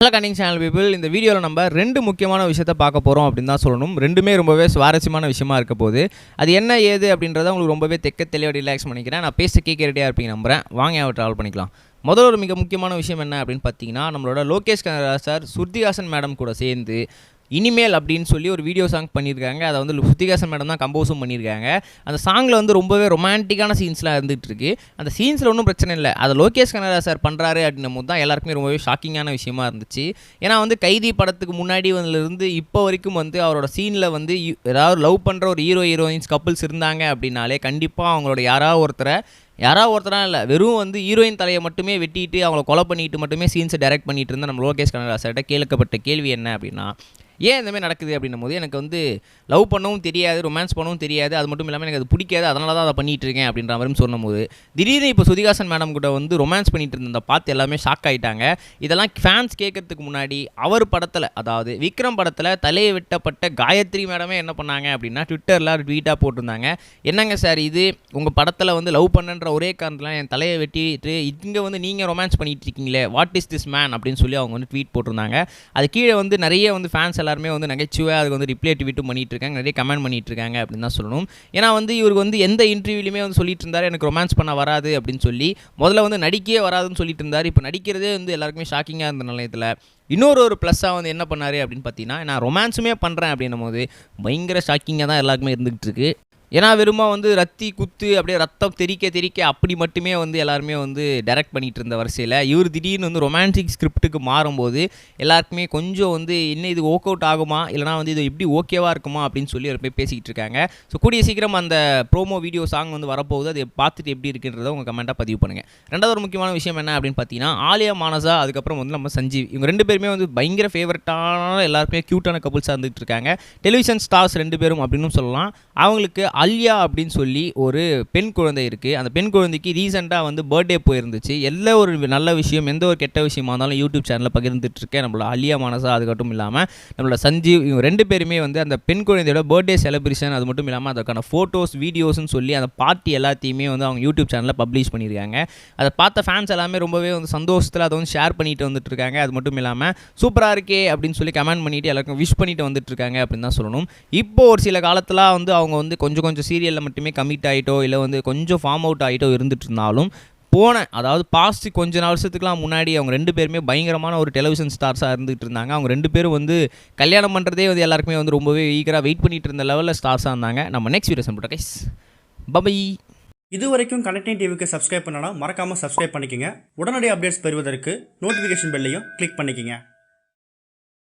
Hello Canning channel people, இந்த வீடியோவில் நம்ம ரெண்டு முக்கியமான விஷயத்தை பார்க்க போகிறோம் அப்படின்னு தான் சொல்லணும். ரெண்டுமே ரொம்பவே சுவாரஸ்யமான விஷயமா இருக்க போது. அது என்ன ஏது அப்படின்றத உங்களுக்கு ரொம்பவே தெளிவாக ரிலாக்ஸ் பண்ணிக்கிறேன். நான் பேச கேட்க ரெடியாக இருப்பீங்க நம்புகிறேன். வாங்க அவரை ட்ராவல் பண்ணிக்கலாம். முதல்ல ஒரு மிக முக்கியமான விஷயம் என்ன அப்படின்னு பார்த்தீங்கன்னா, நம்மளோட லோகேஷ் கனகராஜ் சார் ஸ்ருதிஹாசன் மேடம் கூட சேர்ந்து இனிமேல் அப்படின்னு சொல்லி ஒரு வீடியோ சாங் பண்ணியிருக்காங்க. அதை வந்து ஸ்ருதிஹாசன் மேடம் தான் கம்போஸும் பண்ணியிருக்காங்க. அந்த சாங்கில் வந்து ரொம்பவே ரொமான்டிக்கான சீன்ஸ்லாம் இருந்துகிட்டு இருக்கு. அந்த சீன்ஸில் ஒன்றும் பிரச்சனை இல்லை. அதை லோகேஷ் கனகராஜ் சார் பண்ணுறாரு அப்படின்னும் போது தான் எல்லாருக்குமே ரொம்பவே ஷாக்கிங்கான விஷயமா இருந்துச்சு. ஏன்னா வந்து கைதி படத்துக்கு முன்னாடி இருந்து இப்போ வரைக்கும் வந்து அவரோட சீனில் வந்து ஏதாவது லவ் பண்ணுற ஒரு ஹீரோயின்ஸ் கப்புள்ஸ் இருந்தாங்க அப்படின்னாலே கண்டிப்பாக அவங்களோட யாராவது ஒருத்தராக இல்லை, வெறும் வந்து ஹீரோயின் தலையை மட்டுமே வெட்டிட்டு அவங்கள கொலை பண்ணிட்டு மட்டுமே சீன்ஸை டைரக்ட் பண்ணிட்டு இருந்தால் நம்ம லோகேஷ் கனகராஜ் சார்கிட்ட கேட்கப்பட்ட கேள்வி என்ன அப்படின்னா, ஏன் இந்தமாதிரி நடக்குது அப்படின்னும் போது எனக்கு வந்து லவ் பண்ணவும் தெரியாது, ரொமான்ஸ் பண்ணவும் தெரியாது, அது மட்டும் இல்லாமல் எனக்கு அது பிடிக்காது, அதனால தான் அதை பண்ணிகிட்டு இருக்கேன் அப்படின்ற மாதிரி சொன்னபோது திடீர்னு இப்போ ஸ்ருதிஹாசன் மேடம் கூட வந்து ரொமான்ஸ் பண்ணிட்டு இருந்த பார்த்து எல்லாமே ஷாக் ஆகிட்டாங்க. இதெல்லாம் ஃபேன்ஸ் கேட்கறதுக்கு முன்னாடி அவர் படத்தில், அதாவது விக்ரம் படத்தில் தலையை வெட்டப்பட்ட காயத்ரி மேடமே என்ன பண்ணாங்க அப்படின்னா ட்விட்டரில் ட்வீட்டாக போட்டிருந்தாங்க. என்னங்க சார் இது, உங்கள் படத்தில் வந்து லவ் பண்ணுன்ற ஒரே காரணத்தில் என் தலையை வெட்டிட்டு இங்கே வந்து நீங்கள் ரொமான்ஸ் பண்ணிட்டு இருக்கீங்களே, வாட் இஸ் திஸ் மேன் அப்படின்னு சொல்லி அவங்க வந்து ட்வீட் போட்டிருந்தாங்க. அது கீழே வந்து நிறைய வந்து ஃபேன்ஸ் எல்லாருமே வந்து நகைச்சுவையாக அதுக்கு வந்து ரிப்ளை ட்வீட்டும் பண்ணிட்டு இருக்காங்க, நிறைய கமெண்ட் பண்ணிட்டு இருக்காங்க அப்படின்னு தான் சொல்லணும். ஏன்னா வந்து இவருக்கு வந்து எந்த இன்டர்வியூலையுமே வந்து சொல்லிட்டு இருந்தார் எனக்கு ரொமான்ஸ் பண்ண வராது அப்படின்னு சொல்லி. முதல்ல வந்து நடிக்கவே வராதுன்னு சொல்லிட்டு இருந்தார். இப்போ நடிக்கிறதே வந்து எல்லாருக்குமே ஷாக்கிங்காக இருந்த நிலையத்தில் இன்னொரு ப்ளஸ்ஸாக வந்து என்ன பண்ணார் அப்படின்னு பார்த்தீங்கன்னா, நான் ரொமான்ஸுமே பண்ணுறேன் அப்படின்னும் போது பயங்கர ஷாக்கிங்காக தான் எல்லாருக்குமே இருந்துகிட்டு இருக்கு. ஏன்னா வெறுமா வந்து ரத்தி குத்து அப்படியே ரத்தம் தெறிக்க அப்படி மட்டுமே வந்து எல்லாருமே வந்து டைரக்ட் பண்ணிகிட்டு இருந்த வரிசையில் இவர் திடீர்னு வந்து ரொமான்டிக் ஸ்கிரிப்டுக்கு மாறும்போது எல்லாருக்குமே கொஞ்சம் வந்து இன்னும் இது ஒர்க் அவுட் ஆகுமா, இல்லைனா வந்து இது எப்படி ஓகேவாக இருக்குமா அப்படின்னு சொல்லி அவர் போய் பேசிக்கிட்டு இருக்காங்க. ஸோ கூடிய சீக்கிரம் அந்த ப்ரோமோ வீடியோ சாங் வந்து வரப்போகுது. அதை பார்த்துட்டு எப்படி இருக்குன்றதை உங்கள் கமெண்ட்டாக பதிவு பண்ணுங்கள். ரெண்டாவது ஒரு முக்கியமான விஷயம் என்ன அப்படின்னு பார்த்தீங்கன்னா, ஆலியா மானசா அதுக்கப்புறம் வந்து நம்ம சஞ்சீவ், இவங்க ரெண்டு பேருமே வந்து பயங்கர ஃபேவரட்டான எல்லாருக்குமே க்யூட்டான கப்புள்ஸாக இருந்துகிட்டு இருக்காங்க. டெலிவிஷன் ஸ்டார்ஸ் ரெண்டு பேரும் அப்படின்னு சொல்லலாம். அவங்களுக்கு அல்யா அப்படின்னு சொல்லி ஒரு பெண் குழந்தை இருக்குது. அந்த பெண் குழந்தைக்கு ரீசெண்டாக வந்து பர்த்டே போயிருந்துச்சு. எல்லா ஒரு நல்ல விஷயம், எந்த ஒரு கெட்ட விஷயமா இருந்தாலும் யூடியூப் சேனலில் பகிர்ந்துட்டு இருக்கேன். நம்மளோட அல்யா மானசா அதுக்கட்டும் இல்லாமல் நம்மளோட சஞ்சீவ், இவங்க ரெண்டு பேருமே வந்து அந்த பெண் குழந்தையோட பர்த்டே செலிப்ரேஷன், அது மட்டும் இல்லாமல் அதுக்கான ஃபோட்டோஸ் வீடியோஸ்னு சொல்லி அந்த பார்ட்டி எல்லாத்தையுமே வந்து அவங்க யூடியூப் சேனலில் பப்ளிஷ் பண்ணியிருக்காங்க. அதை பார்த்த ஃபேன்ஸ் எல்லாமே ரொம்பவே வந்து சந்தோஷத்தில் அதை வந்து ஷேர் பண்ணிட்டு வந்துட்டு இருக்காங்க. அது மட்டும் இல்லாமல் சூப்பராக இருக்கே அப்படின்னு சொல்லி கமெண்ட் பண்ணிட்டு எல்லாருக்கும் விஷ் பண்ணிட்டு வந்துட்டு இருக்காங்க அப்படின்னு தான் சொல்லணும். இப்போ ஒரு சில காலத்தில் வந்து அவங்க வந்து கொஞ்சம் சீரியலில் மட்டுமே கமிட் ஆகிட்டோ இல்லை வந்து கொஞ்சம் ஃபார்ம் அவுட் ஆகிட்டோ இருந்துட்டு இருந்தாலும் அதாவது பாஸ்ட் கொஞ்ச வருஷத்துக்குலாம் முன்னாடி அவங்க ரெண்டு பேருமே பயங்கரமான ஒரு டெலிவிஷன் ஸ்டார்ஸாக இருந்துகிட்டு இருந்தாங்க. அவங்க ரெண்டு பேரும் வந்து கல்யாணம் பண்ணுறதே வந்து எல்லாருக்குமே வந்து ரொம்பவே ஈகராக வெயிட் பண்ணிட்டு இருந்த லெவலில் ஸ்டார்ஸாக இருந்தாங்க. நம்ம நெக்ஸ்ட் வீடியோ சம்பளம் கைஸ் பை. இது வரைக்கும் கனெக்டிங் டிவிக்கு சப்ஸ்கிரைப் பண்ணனா மறக்காமல் சப்ஸ்கிரைப் பண்ணிக்கங்க. உடனடி அப்டேட்ஸ் பெறுவதற்கு நோட்டிஃபிகேஷன் பெல்லையும் கிளிக் பண்ணிக்கங்க.